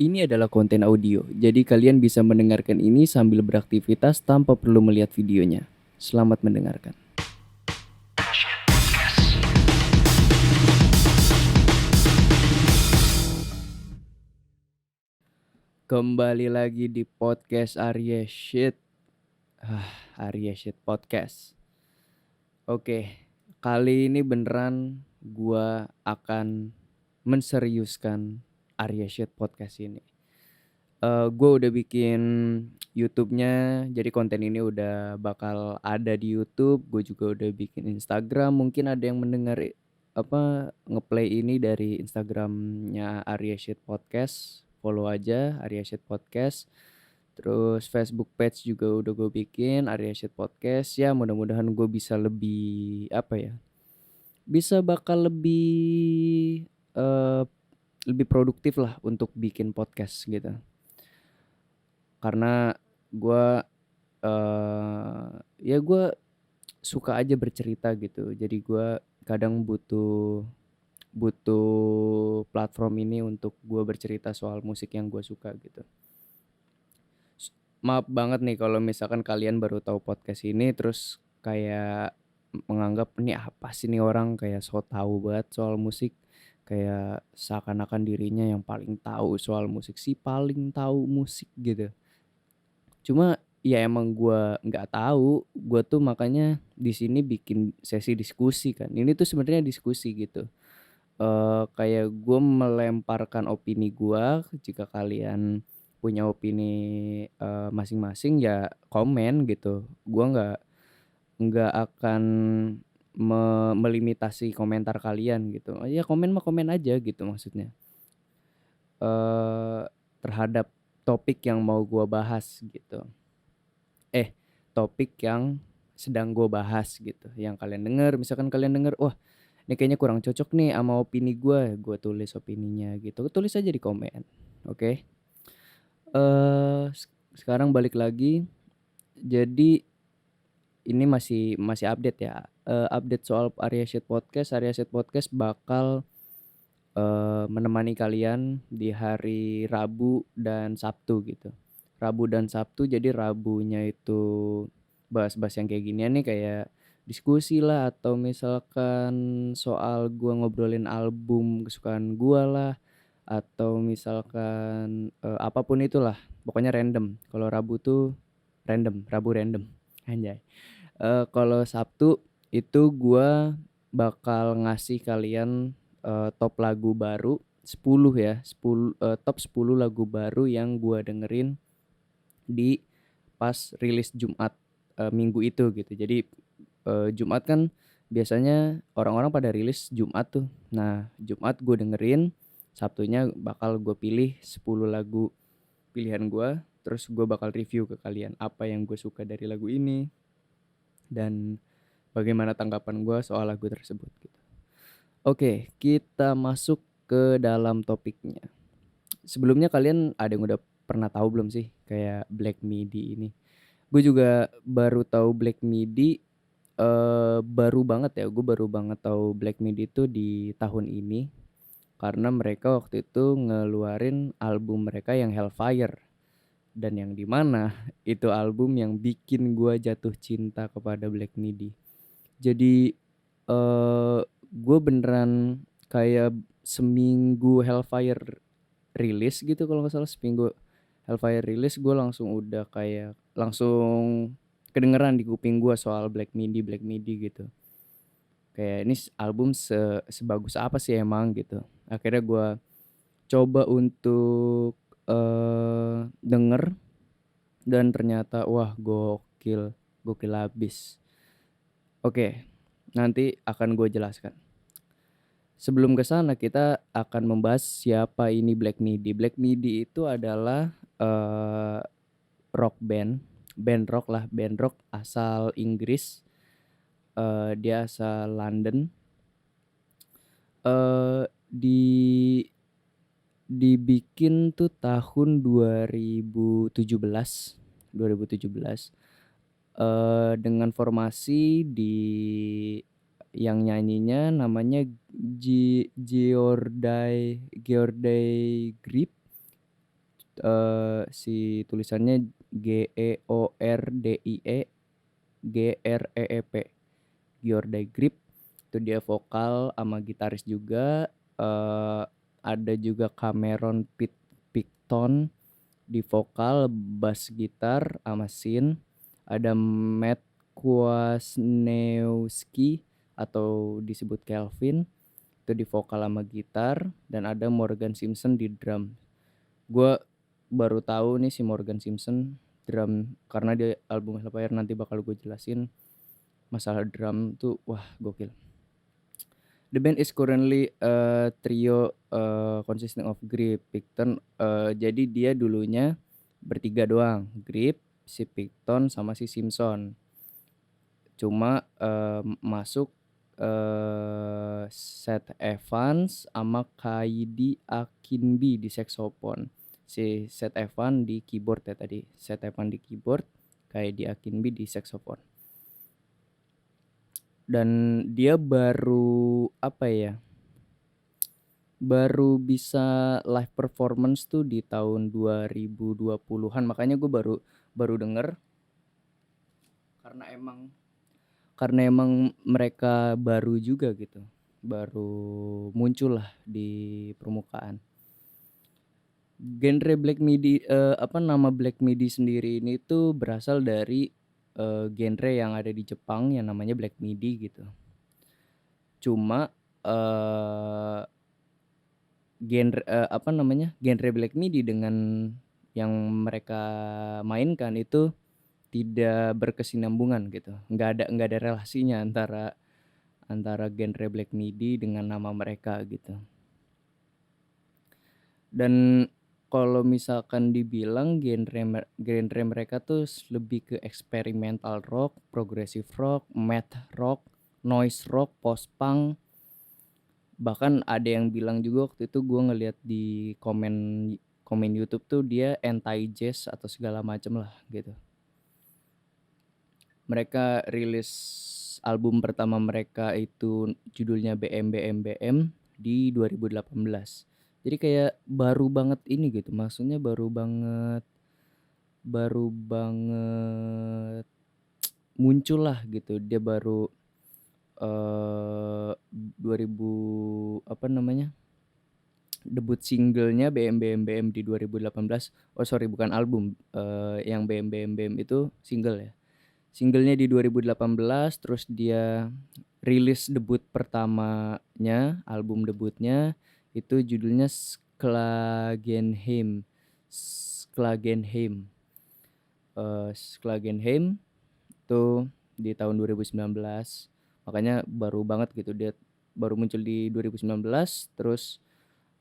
Ini adalah konten audio, jadi kalian bisa mendengarkan ini sambil beraktivitas tanpa perlu melihat videonya. Selamat mendengarkan. Kembali lagi di podcast Arya Shit. Arya Shit Podcast. Oke, kali ini beneran gua akan menseriuskan Arya Shit Podcast ini. Gue udah bikin YouTube-nya, jadi konten ini udah bakal ada di YouTube. Gue juga udah bikin Instagram. Mungkin ada yang mendengar ngeplay ini dari Instagramnya Arya Shit Podcast. Follow aja Arya Shit Podcast. Terus Facebook page juga udah gue bikin Arya Shit Podcast. Ya mudah-mudahan gue bisa lebih bakal eh, lebih produktif lah untuk bikin podcast gitu. Karena gue ya gue suka aja bercerita gitu. Jadi gue kadang butuh butuh platform ini untuk gue bercerita soal musik yang gue suka gitu. Maaf banget nih kalau misalkan kalian baru tahu podcast ini terus kayak menganggap ini apa sih nih orang kayak so tahu banget soal musik, kayak seakan-akan dirinya yang paling tahu soal musik, sih paling tahu musik gitu. Cuma ya emang gua nggak tahu, gua tuh makanya di sini bikin sesi diskusi kan. Ini tuh sebenarnya diskusi gitu. Kayak gua melemparkan opini gua, jika kalian punya opini masing-masing ya komen gitu. Gua nggak akan melimitasi komentar kalian gitu. Ya komen mah komen aja gitu maksudnya. Eh Terhadap topik yang mau gua bahas gitu. Topik yang sedang gue bahas gitu, yang kalian denger, misalkan kalian denger, wah ini kayaknya kurang cocok nih sama opini gue tulis opininya gitu, tulis aja di komen. Oke. Sekarang balik lagi, jadi ini masih update ya. Update soal Arya Shit Podcast. Arya Shit Podcast bakal menemani kalian di hari Rabu dan Sabtu gitu. Rabu dan Sabtu, jadi Rabunya itu bahas-bahas yang kayak ginian nih, kayak diskusi lah, atau misalkan soal gua ngobrolin album kesukaan gua lah, atau misalkan apapun itulah, pokoknya random. Kalau Rabu tuh random, Rabu random. Anjay. Kalau Sabtu itu gua bakal ngasih kalian top lagu baru 10 ya, 10 top 10 lagu baru yang gua dengerin di pas rilis Jumat minggu itu gitu. Jadi Jumat kan biasanya orang-orang pada rilis Jumat tuh. Nah, Jumat gue dengerin, Sabtunya bakal gue pilih 10 lagu pilihan gue, terus gue bakal review ke kalian apa yang gue suka dari lagu ini dan bagaimana tanggapan gue soal lagu tersebut gitu. Oke, kita masuk ke dalam topiknya. Sebelumnya kalian ada yang udah pernah tahu belum sih kayak Black Midi ini? Gue juga baru tahu Black Midi, baru banget ya, gue baru banget tahu Black Midi itu di tahun ini karena mereka waktu itu ngeluarin album mereka yang Hellfire, dan yang dimana itu album yang bikin gue jatuh cinta kepada Black Midi. Jadi gue beneran kayak seminggu Hellfire rilis gitu, kalau nggak salah seminggu Hellfire rilis, gue langsung udah kayak langsung kedengeran di kuping gue soal Black Midi gitu. Kayak ini album sebagus apa sih emang gitu. Akhirnya gue coba untuk denger, dan ternyata wah gokil, gokil abis. Oke, nanti akan gue jelaskan. Sebelum ke sana kita akan membahas siapa ini Black Midi. Black Midi itu adalah rock band rock lah, band rock asal Inggris. Dia asal London. eh di Dibikin tuh tahun 2017. Dengan formasi di yang nyanyinya namanya Geordie Grip. si tulisannya Geordie Greep, Geordie Grip. Itu dia vokal sama gitaris juga. Ada juga Cameron Picton di vokal, bass gitar sama synth. Ada Matt Kwasniewski atau disebut Kelvin, itu di vokal sama gitar. Dan ada Morgan Simpson di drum. Gue baru tahu nih si Morgan Simpson drum, karena di album Hellfire nanti bakal gue jelasin masalah drum tuh, wah gokil. The band is currently a trio consisting of Grip, Picton. Jadi dia dulunya bertiga doang, Grip, si Picton sama si Simpson. Cuma masuk Seth Evans sama Kaidi Akinbi di saxophone. Si Seth Evans di keyboard ya tadi. Seth Evans di keyboard, Kaidi Akinbi di saxophone. Dan dia baru baru bisa live performance tuh di tahun 2020-an. Makanya gue baru denger, karena emang mereka baru juga gitu, baru muncul lah di permukaan. Genre Black Midi, nama Black Midi sendiri ini tuh berasal dari genre yang ada di Jepang yang namanya Black Midi gitu. Cuma genre Black Midi dengan yang mereka mainkan itu tidak berkesinambungan gitu. Nggak ada relasinya antara genre Black Midi dengan nama mereka gitu. Dan kalau misalkan dibilang genre mereka tuh lebih ke experimental rock, progressive rock, math rock, noise rock, post punk. Bahkan ada yang bilang juga waktu itu gue ngeliat di komen YouTube tuh dia anti jazz atau segala macem lah gitu. Mereka rilis album pertama mereka itu judulnya BM di 2018. Jadi kayak baru banget ini gitu, maksudnya baru banget muncul lah gitu. Dia baru 2000 debut singlenya BM di 2018. Oh sorry, bukan album. Yang BM itu single ya. Singlenya di 2018, terus dia rilis debut pertamanya, album debutnya itu judulnya Sklagenheim. Sklagenheim itu di tahun 2019. Makanya baru banget gitu, dia baru muncul di 2019, terus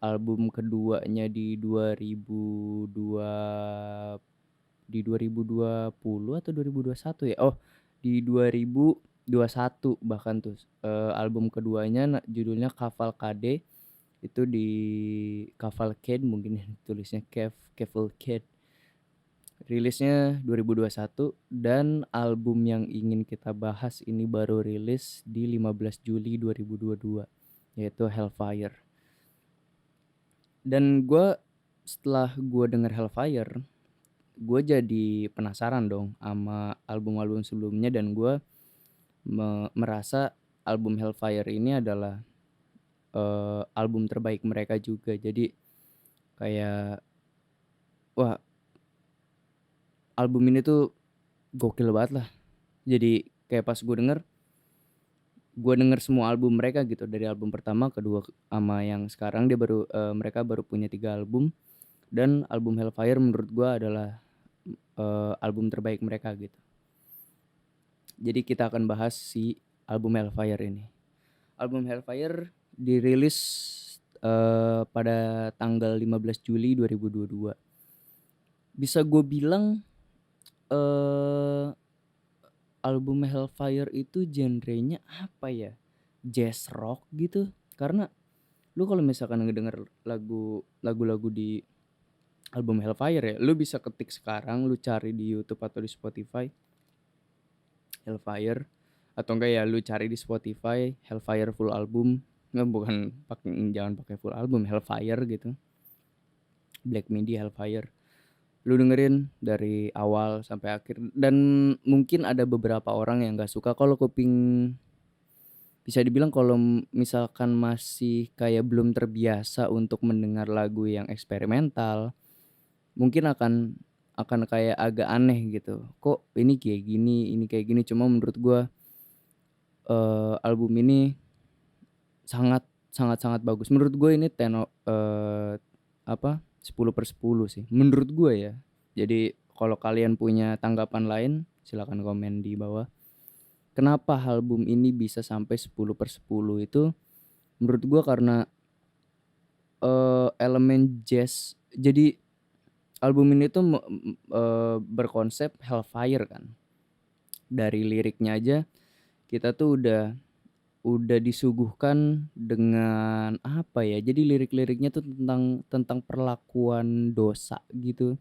album keduanya di 2020 atau 2021 ya. Oh, di 2021 bahkan tuh. Album keduanya judulnya Cavalcade. Itu di Cavalcade, mungkin tulisnya Cavalcade. Rilisnya 2021, dan album yang ingin kita bahas ini baru rilis di 15 Juli 2022, yaitu Hellfire. Dan setelah gue denger Hellfire, gue jadi penasaran dong sama album-album sebelumnya, dan gue merasa album Hellfire ini adalah album terbaik mereka juga. Jadi kayak wah, album ini tuh gokil banget lah. Jadi kayak pas gue denger semua album mereka gitu, dari album pertama, kedua, sama yang sekarang, mereka baru punya 3 album. Dan album Hellfire menurut gue adalah album terbaik mereka gitu. Jadi kita akan bahas si album Hellfire ini. Album Hellfire dirilis pada tanggal 15 Juli 2022. Bisa gue bilang album Hellfire itu genrenya apa ya? Jazz rock gitu. Karena lu kalau misalkan ngedenger lagu-lagu di album Hellfire ya, lu bisa ketik sekarang, lu cari di YouTube atau di Spotify Hellfire, atau enggak ya lu cari di Spotify Hellfire full album. Jangan pakai full album, Hellfire gitu. Black Midi Hellfire. lu dengerin dari awal sampai akhir dan mungkin ada beberapa orang yang nggak suka kalau kuping bisa dibilang kalau misalkan masih kayak belum terbiasa untuk mendengar lagu yang eksperimental, mungkin akan kayak agak aneh gitu, kok ini kayak gini, cuma menurut gua, album ini sangat sangat sangat bagus. Menurut gue ini 10/10 sih, menurut gue ya. Jadi kalau kalian punya tanggapan lain, silakan komen di bawah. Kenapa album ini bisa sampai 10/10 itu menurut gue karena, elemen jazz. Jadi album ini tuh berkonsep Hellfire kan. Dari liriknya aja kita tuh udah disuguhkan dengan apa ya, jadi lirik-liriknya tuh tentang tentang perlakuan dosa gitu.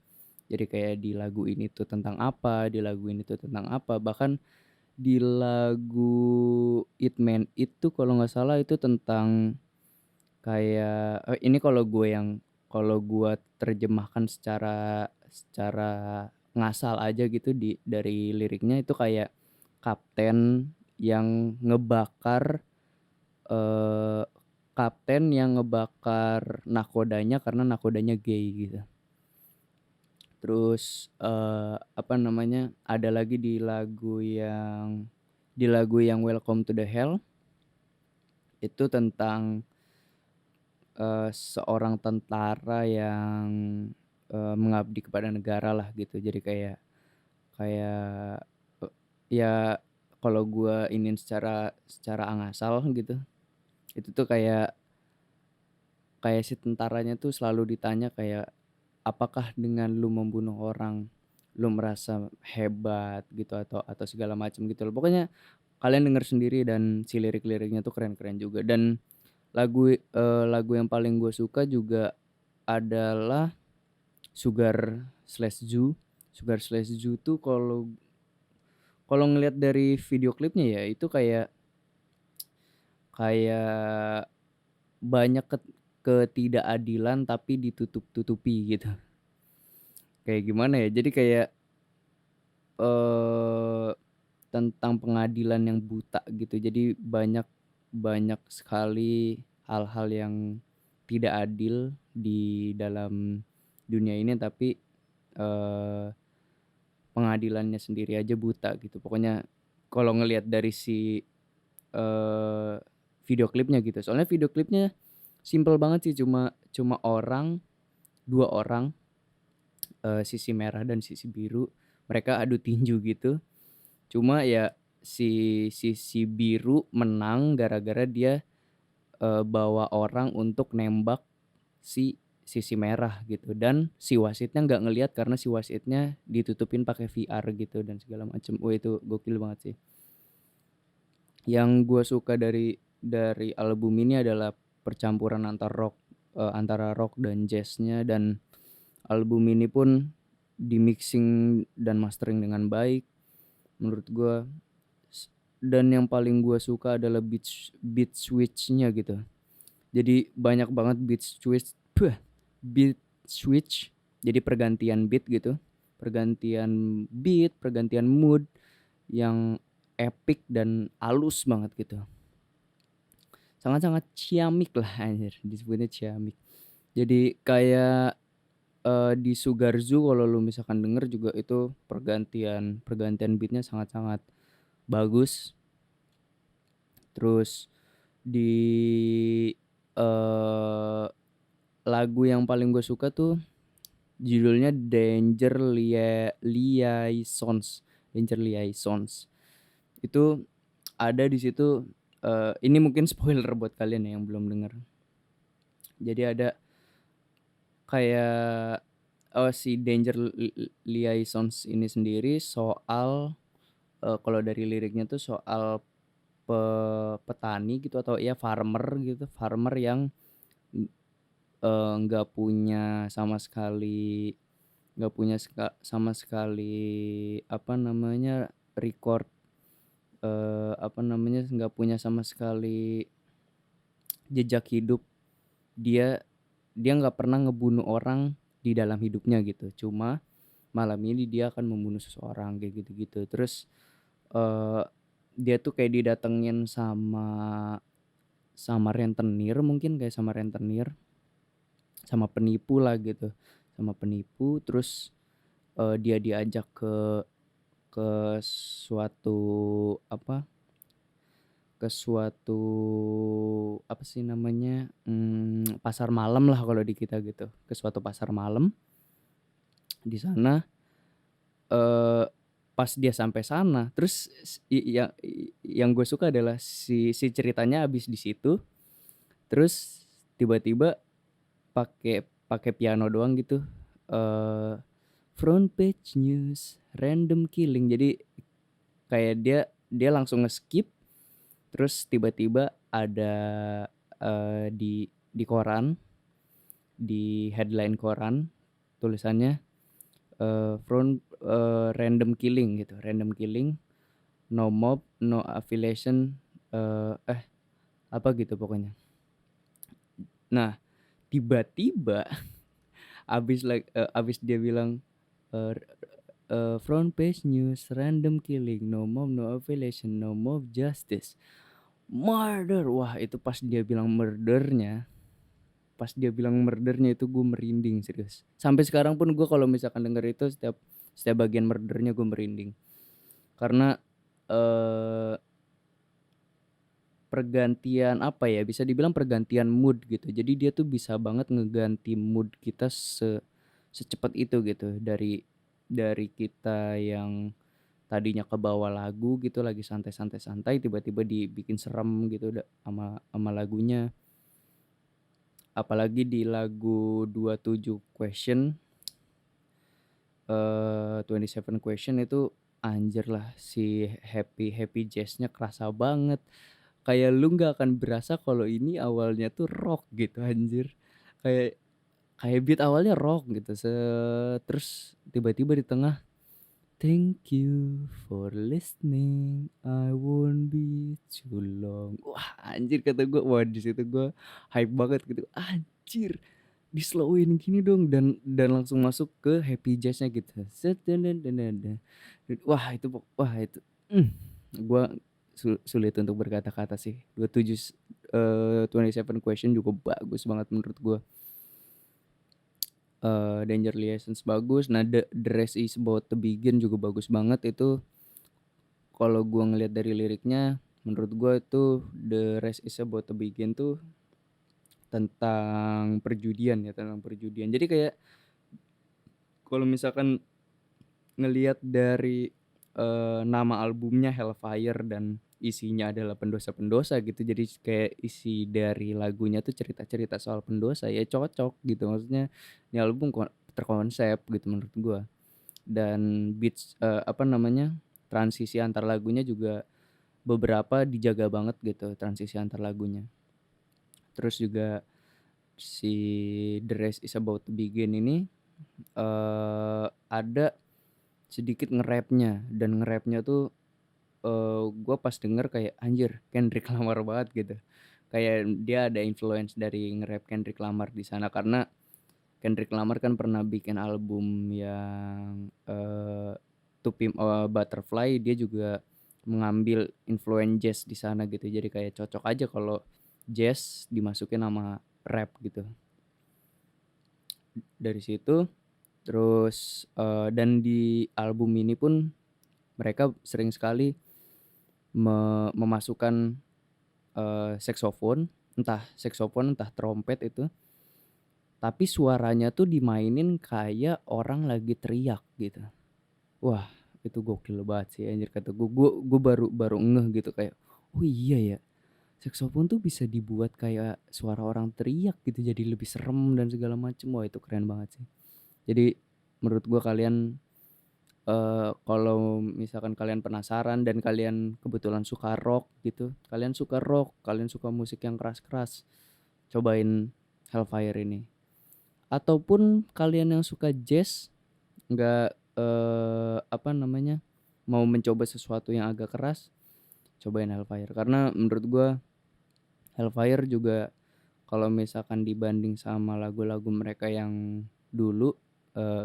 Jadi kayak di lagu ini tuh tentang apa, di lagu ini tuh tentang apa, bahkan di lagu It Man itu kalau nggak salah itu tentang kayak ini kalau gue terjemahkan secara secara ngasal aja gitu dari liriknya itu kayak kapten yang ngebakar Eee, kapten yang ngebakar nakodanya karena nakodanya gay gitu. Terus, apa namanya, ada lagi di lagu yang Welcome to the Hell, itu tentang, seorang tentara yang, mengabdi kepada negara lah gitu. Jadi kayak kayak, ya kalau gua iniin secara secara angasal gitu, itu tuh kayak kayak si tentaranya tuh selalu ditanya kayak, "Apakah dengan lu membunuh orang, lu merasa hebat?" Gitu atau segala macam gitu loh. Pokoknya kalian denger sendiri dan si lirik-liriknya tuh keren-keren juga dan lagu yang paling gue suka juga adalah Sugar Slash Zoo. Sugar Slash Zoo tuh kalau kalau ngelihat dari video klipnya ya itu kayak kayak banyak ketidakadilan tapi ditutup-tutupi gitu. Kayak gimana ya, jadi kayak, eee, tentang pengadilan yang buta gitu. Jadi banyak banyak sekali hal-hal yang tidak adil di dalam dunia ini tapi, eee, pengadilannya sendiri aja buta gitu. Pokoknya kalau ngelihat dari eee, video klipnya gitu. Soalnya video klipnya simpel banget sih, cuma cuma 2 orang, sisi merah dan sisi biru, mereka adu tinju gitu. Cuma ya si sisi biru menang gara-gara dia, bawa orang untuk nembak si sisi merah gitu dan si wasitnya nggak ngelihat karena si wasitnya ditutupin pakai VR gitu dan segala macem. Wah itu gokil banget sih. Yang gua suka dari album ini adalah percampuran antara rock dan jazz-nya dan album ini pun di-mixing dan mastering dengan baik menurut gua. Dan yang paling gua suka adalah beat switch-nya gitu. Jadi banyak banget beat switch, jadi pergantian beat gitu, pergantian mood yang epic dan halus banget gitu. Sangat-sangat ciamik lah anjir, disebutnya ciamik. Jadi kayak, di Sugar Zoo kalau lu misalkan denger juga itu pergantian pergantian beat-nya sangat-sangat bagus. Terus di, eee, lagu yang paling gue suka tuh judulnya Danger Liaisons. Itu ada di situ, ini mungkin spoiler buat kalian ya yang belum denger. Jadi ada kayak, si Danger Liaisons ini sendiri soal, kalau dari liriknya tuh soal petani gitu atau ya farmer gitu, farmer yang, nggak punya sama sekali sama sekali apa namanya, record, apa namanya, nggak punya sama sekali jejak hidup. Dia dia nggak pernah ngebunuh orang di dalam hidupnya gitu. Cuma malam ini dia akan membunuh seseorang kayak gitu-gitu. Terus, eee, dia tuh kayak didatengin sama rentenir mungkin, kayak sama rentenir, sama penipu lah gitu, sama penipu. Terus, dia diajak ke suatu apa, ke suatu apa sih namanya, pasar malam lah kalau di kita gitu, ke suatu pasar malam. Di sana, eee, pas dia sampai sana terus yang gue suka adalah si ceritanya habis di situ, terus tiba-tiba pakai pakai piano doang gitu, eee, front page news, random killing. Jadi kayak dia langsung nge-skip, terus tiba-tiba ada, di koran, di headline koran tulisannya, random killing gitu, random killing, no mob, no affiliation, apa gitu pokoknya. Nah, tiba-tiba abis dia bilang, eee front page news, random killing, no mob, no affiliation, no mob justice, murder. Wah, itu pas dia bilang murdernya itu gue merinding serius. Sampai sekarang pun gue kalau misalkan denger itu setiap setiap bagian murdernya gue merinding. Karena, eee, pergantian apa ya, bisa dibilang pergantian mood gitu. Jadi dia tuh bisa banget ngeganti mood kita secepat itu gitu. Dari kita yang tadinya kebawa lagu gitu, lagi santai-santai-santai, tiba-tiba dibikin serem gitu sama lagunya. Apalagi di lagu 27 Question, 27 Question itu anjir lah, si Happy Happy Jazz-nya kerasa banget. Kayak lu nggak akan berasa kalau ini awalnya tuh rock gitu anjir. Kayak kayak beat awalnya rock gitu, terus tiba-tiba di tengah, "Thank you for listening, I won't be too long." Wah anjir kata gue, wah di situ gue hype banget gitu, anjir di-slow-in gini dong, dan langsung masuk ke happy jazz-nya gitu. Wah itu, gua sulit untuk berkata-kata sih. 27 Question juga bagus banget menurut gua. Danger Liaisons bagus. Nah, The Rest Is About to Begin juga bagus banget itu. Kalau gua ngelihat dari liriknya, menurut gua itu The Rest Is About to Begin tuh tentang perjudian ya, tentang perjudian. Jadi kayak kalau misalkan ngelihat dari, nama albumnya Hellfire dan isinya adalah pendosa-pendosa gitu, jadi kayak isi dari lagunya tuh cerita-cerita soal pendosa, ya cocok gitu. Maksudnya ini album terkonsep gitu menurut gua. Dan apa namanya, transisi antar lagunya juga beberapa dijaga banget gitu, transisi antar lagunya. Terus juga si The Rest Is About to Begin ini, ada sedikit nge-rapnya, dan nge-rapnya tuh, gua pas denger kayak anjir Kendrick Lamar banget gitu. Kayak dia ada influence dari nge-rap Kendrick Lamar di sana, karena Kendrick Lamar kan pernah bikin album yang, Butterfly, dia juga mengambil influence jazz di sana gitu. Jadi kayak cocok aja kalau jazz dimasukin sama rap gitu. Dari situ terus, dan di album ini pun mereka sering sekali memasukkan, saksofon, entah trompet itu, tapi suaranya tuh dimainin kayak orang lagi teriak gitu. Wah, itu gokil banget sih anjir kata gue baru baru ngeh gitu kayak, "Oh iya ya, saksofon tuh bisa dibuat kayak suara orang teriak gitu jadi lebih serem dan segala macem." Wah, itu keren banget sih. Jadi menurut gua kalian, kalau misalkan kalian penasaran dan kalian kebetulan suka rock gitu, kalian suka musik yang keras-keras, cobain Hellfire ini. Ataupun kalian yang suka jazz, nggak, apa namanya, mau mencoba sesuatu yang agak keras, cobain Hellfire. Karena menurut gua Hellfire juga kalau misalkan dibanding sama lagu-lagu mereka yang dulu,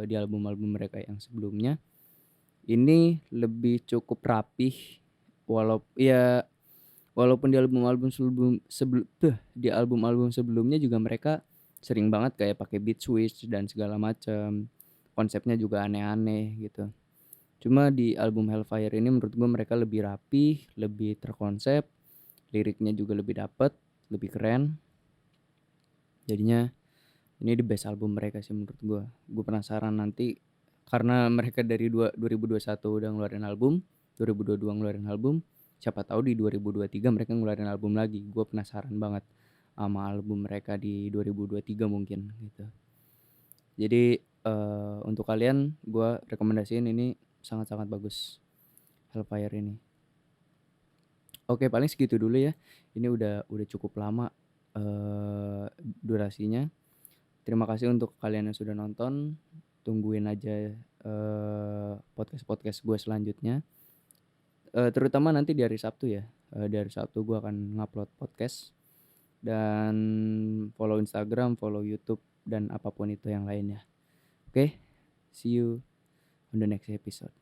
di album-album mereka yang sebelumnya. Ini lebih cukup rapih ya walaupun di album-album sebelumnya juga mereka sering banget kayak pakai beat switch dan segala macam, konsepnya juga aneh-aneh gitu. Cuma di album Hellfire ini menurut gua mereka lebih rapih, lebih terkonsep, liriknya juga lebih dapet, lebih keren. Jadinya ini the best album mereka sih menurut gua. Gua penasaran nanti karena mereka dari 2021 udah ngeluarin album, 2022 ngeluarin album, siapa tahu di 2023 mereka ngeluarin album lagi. Gua penasaran banget sama album mereka di 2023 mungkin gitu. Jadi untuk kalian gua rekomendasiin ini sangat-sangat bagus, Hellfire ini. Oke, paling segitu dulu ya. Ini udah cukup lama durasinya. Terima kasih untuk kalian yang sudah nonton. Tungguin aja podcast-podcast gue selanjutnya. Terutama nanti di hari Sabtu ya. Di hari Sabtu gue akan ngupload podcast. Dan follow Instagram, follow YouTube, dan apapun itu yang lainnya. Oke, see you on the next episode.